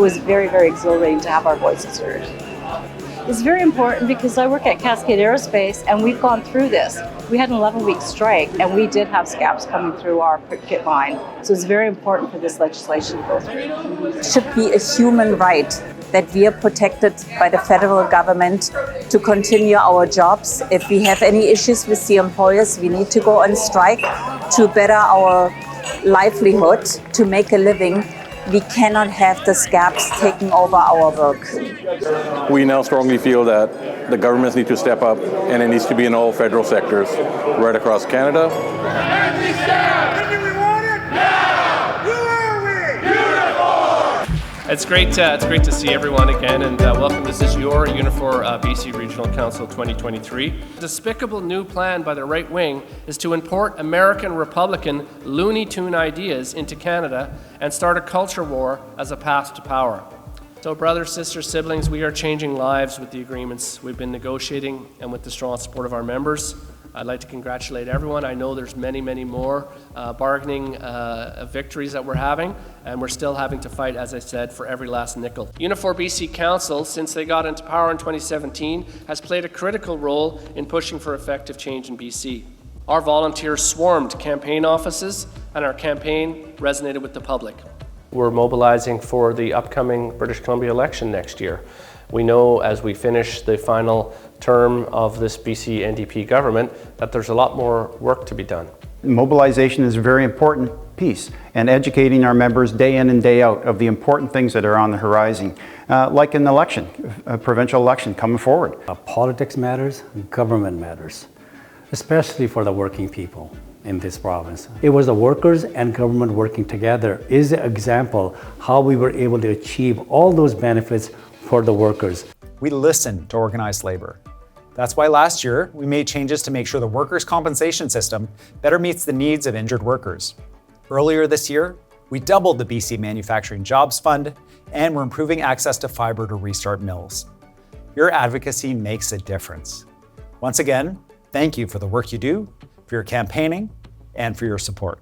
was very, very exhilarating to have our voices heard. It's very important because I work at Cascade Aerospace and we've gone through this. We had an 11-week strike and we did have scabs coming through our picket line. So it's very important for this legislation to go through. It should be a human right that we are protected by the federal government to continue our jobs. If we have any issues with the employers, we need to go on strike to better our livelihood, to make a living. We cannot have the scabs taking over our work. We now strongly feel that the governments need to step up, and it needs to be in all federal sectors right across Canada. It's great to see everyone again, and welcome. This is your Unifor BC Regional Council 2023. The despicable new plan by the right wing is to import American Republican Looney Tune ideas into Canada and start a culture war as a path to power. So brothers, sisters, siblings, we are changing lives with the agreements we've been negotiating and with the strong support of our members. I'd like to congratulate everyone. I know there's many, many more bargaining victories that we're having, and we're still having to fight, as I said, for every last nickel. Unifor BC Council, since they got into power in 2017, has played a critical role in pushing for effective change in BC. Our volunteers swarmed campaign offices, and our campaign resonated with the public. We're mobilizing for the upcoming British Columbia election next year. We know as we finish the final term of this BC NDP government that there's a lot more work to be done. Mobilization is a very important piece, and educating our members day in and day out of the important things that are on the horizon, like an election, a provincial election coming forward. Politics matters, government matters, especially for the working people in this province. It was the workers and government working together is the example how we were able to achieve all those benefits for the workers. We listened to organized labor. That's why last year we made changes to make sure the workers' compensation system better meets the needs of injured workers. Earlier this year, we doubled the BC Manufacturing Jobs Fund, and we're improving access to fiber to restart mills. Your advocacy makes a difference. Once again, thank you for the work you do, for your campaigning, and for your support.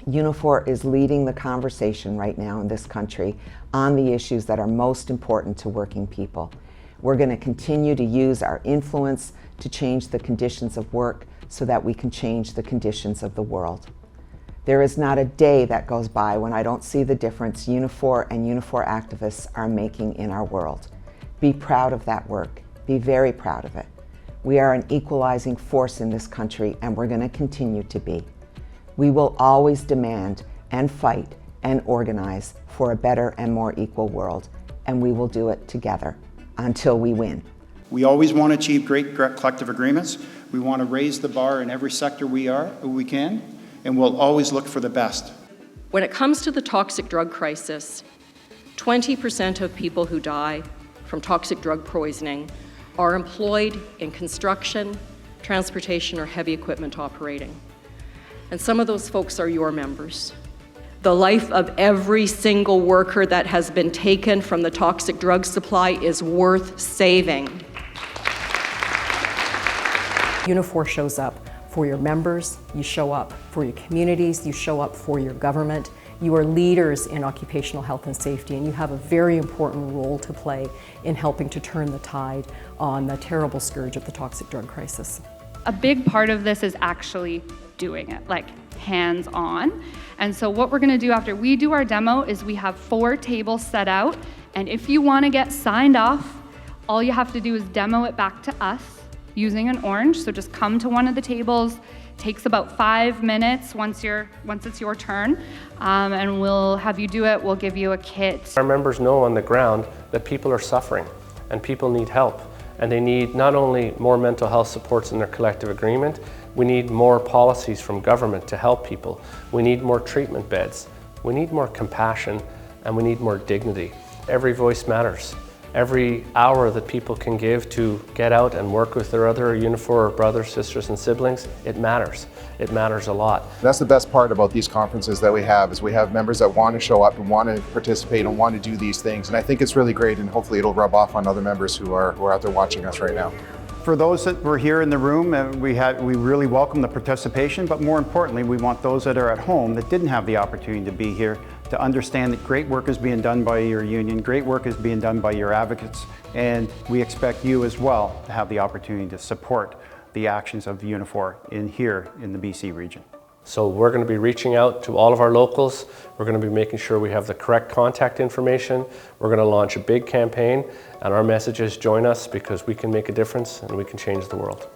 Unifor is leading the conversation right now in this country on the issues that are most important to working people. We're going to continue to use our influence to change the conditions of work so that we can change the conditions of the world. There is not a day that goes by when I don't see the difference Unifor and Unifor activists are making in our world. Be proud of that work. Be very proud of it. We are an equalizing force in this country, and we're going to continue to be. We will always demand and fight and organize for a better and more equal world, and we will do it together until we win. We always want to achieve great collective agreements. We want to raise the bar in every sector we can, and we'll always look for the best. When it comes to the toxic drug crisis, 20% of people who die from toxic drug poisoning are employed in construction, transportation, or heavy equipment operating. And some of those folks are your members. The life of every single worker that has been taken from the toxic drug supply is worth saving. Unifor shows up for your members, you show up for your communities, you show up for your government. You are leaders in occupational health and safety, and you have a very important role to play in helping to turn the tide on the terrible scourge of the toxic drug crisis. A big part of this is actually doing it, like hands-on. And so what we're gonna do after we do our demo is we have 4 tables set out, and if you wanna get signed off, all you have to do is demo it back to us using an orange. So just come to one of the tables. Takes about 5 minutes once it's your turn, and we'll have you do it. We'll give you a kit. Our members know on the ground that people are suffering and people need help, and they need not only more mental health supports in their collective agreement, we need more policies from government to help people. We need more treatment beds. We need more compassion, and we need more dignity. Every voice matters. Every hour that people can give to get out and work with their other Unifor brothers, sisters, and siblings, it matters. It matters a lot. That's the best part about these conferences that we have, is we have members that want to show up and want to participate and want to do these things. And I think it's really great, and hopefully it'll rub off on other members who are out there watching us right now. For those that were here in the room, we really welcome the participation, but more importantly, we want those that are at home that didn't have the opportunity to be here to understand that great work is being done by your union, great work is being done by your advocates, and we expect you as well to have the opportunity to support the actions of Unifor here in the BC region. So we're going to be reaching out to all of our locals. We're going to be making sure we have the correct contact information. We're going to launch a big campaign, and our message is join us because we can make a difference and we can change the world.